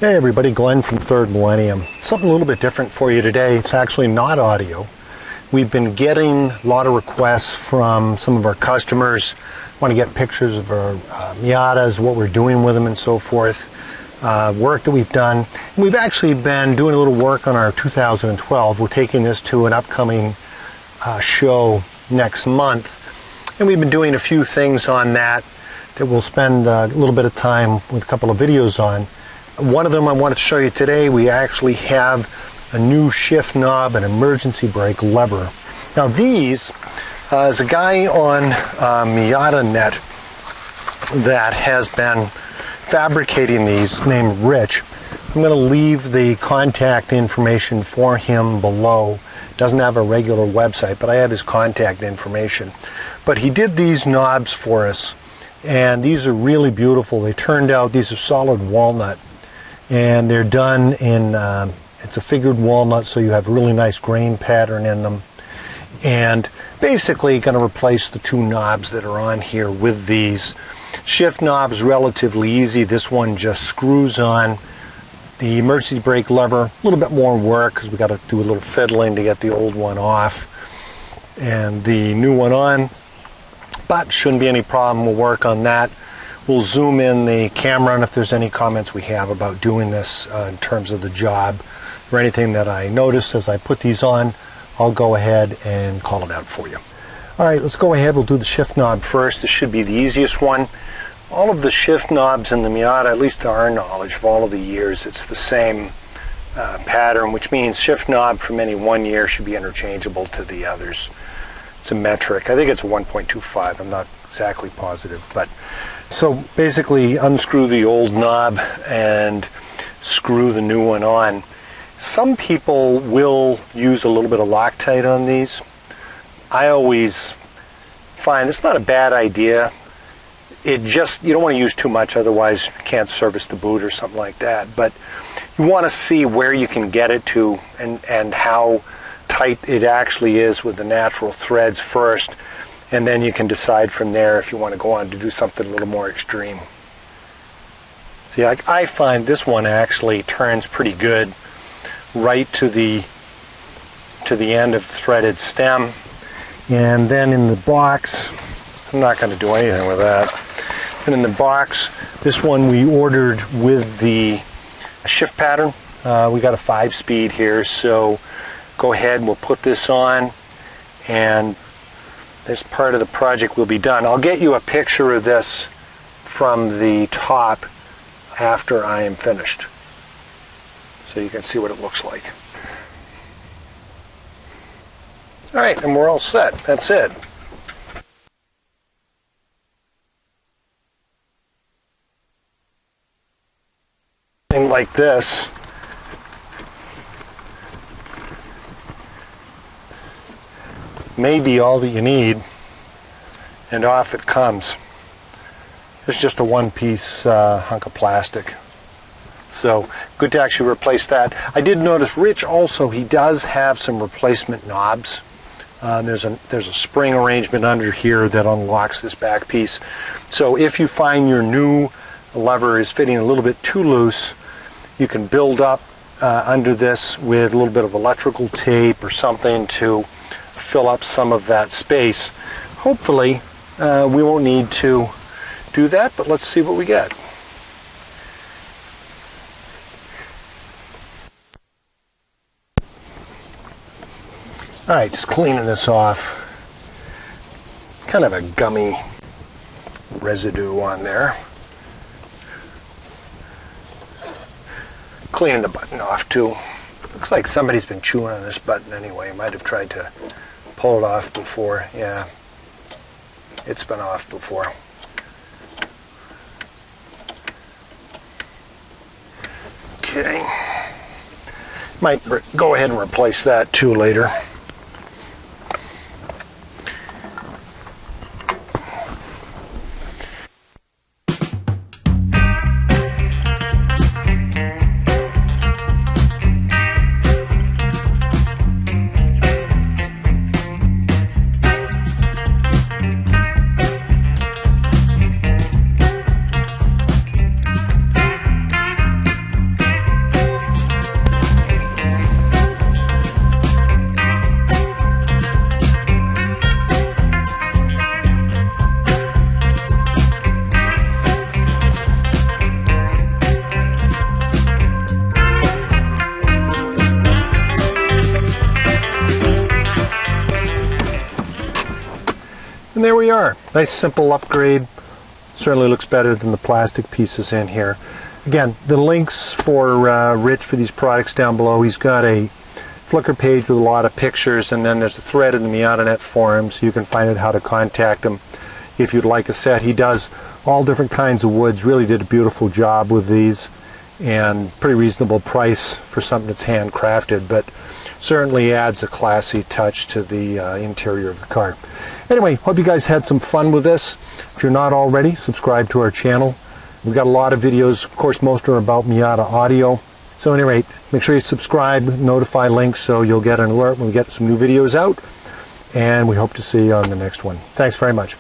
Hey everybody, Glenn from Third Millennium. Something a little bit different for you today. It's actually not audio. We've been getting a lot of requests from some of our customers. Want to get pictures of our Miatas, what we're doing with them and so forth. Work that we've done. And we've actually been doing a little work on our 2012. We're taking this to an upcoming show next month. And we've been doing a few things on that we'll spend a little bit of time with a couple of videos on. One of them I wanted to show you today. We actually have a new shift knob and emergency brake lever. Now these, is a guy on Miata Net that has been fabricating these, named Rich. I'm going to leave the contact information for him below. Doesn't have a regular website, but I have his contact information. But he did these knobs for us, and these are really beautiful. They turned out, these are solid walnut. And they're done in, it's a figured walnut, so you have a really nice grain pattern in them. And basically going to replace the two knobs that are on here with these. Shift knob is relatively easy. This one just screws on. The emergency brake lever, a little bit more work because we got to do a little fiddling to get the old one off and the new one on. But shouldn't be any problem. We'll work on that. We'll zoom in the camera, and if there's any comments we have about doing this in terms of the job or anything that I noticed as I put these on, I'll go ahead and call it out for you. All right, let's go ahead. We'll do the shift knob first. This should be the easiest one. All of the shift knobs in the Miata, at least to our knowledge of all of the years, it's the same pattern, which means shift knob from any 1 year should be interchangeable to the others. It's a metric. I think it's a 1.25. I'm not exactly positive, but so basically unscrew the old knob and screw the new one on. Some people will use a little bit of Loctite on these. I always find it's not a bad idea. It just, you don't want to use too much, otherwise you can't service the boot or something like that. But you want to see where you can get it to and how tight it actually is with the natural threads first. And then you can decide from there if you want to go on to do something a little more extreme. See, I find this one actually turns pretty good right to the end of the threaded stem. And then in the box, I'm not going to do anything with that. And in the box, this one we ordered with the shift pattern. We got a 5-speed here, so go ahead, we'll put this on, and this part of the project will be done. I'll get you a picture of this from the top after I am finished, so you can see what it looks like. All right, and we're all set. That's it. Thing like this may be all that you need, and off it comes. It's just a one-piece hunk of plastic. So good to actually replace that. I did notice Rich also, he does have some replacement knobs. There's a spring arrangement under here that unlocks this back piece. So if you find your new lever is fitting a little bit too loose, you can build up under this with a little bit of electrical tape or something to fill up some of that space. Hopefully we won't need to do that, but let's see what we get. All right, just cleaning this off. Kind of a gummy residue on there. Cleaning the button off too. Looks like somebody's been chewing on this button anyway. Might have tried to pull it off before. Yeah, it's been off before. Okay. Might go ahead and replace that too later. we are. Nice simple upgrade. Certainly looks better than the plastic pieces in here. Again, the links for Rich for these products down below. He's got a Flickr page with a lot of pictures, and then there's a thread in the MiataNet forum, so you can find out how to contact him if you'd like a set. He does all different kinds of woods. Really did a beautiful job with these, and pretty reasonable price for something that's handcrafted, but certainly adds a classy touch to the interior of the car. Anyway, hope you guys had some fun with this. If you're not already, subscribe to our channel. We've got a lot of videos. Of course, most are about Miata audio. So at any rate, make sure you subscribe, notify links so you'll get an alert when we get some new videos out. And we hope to see you on the next one. Thanks very much.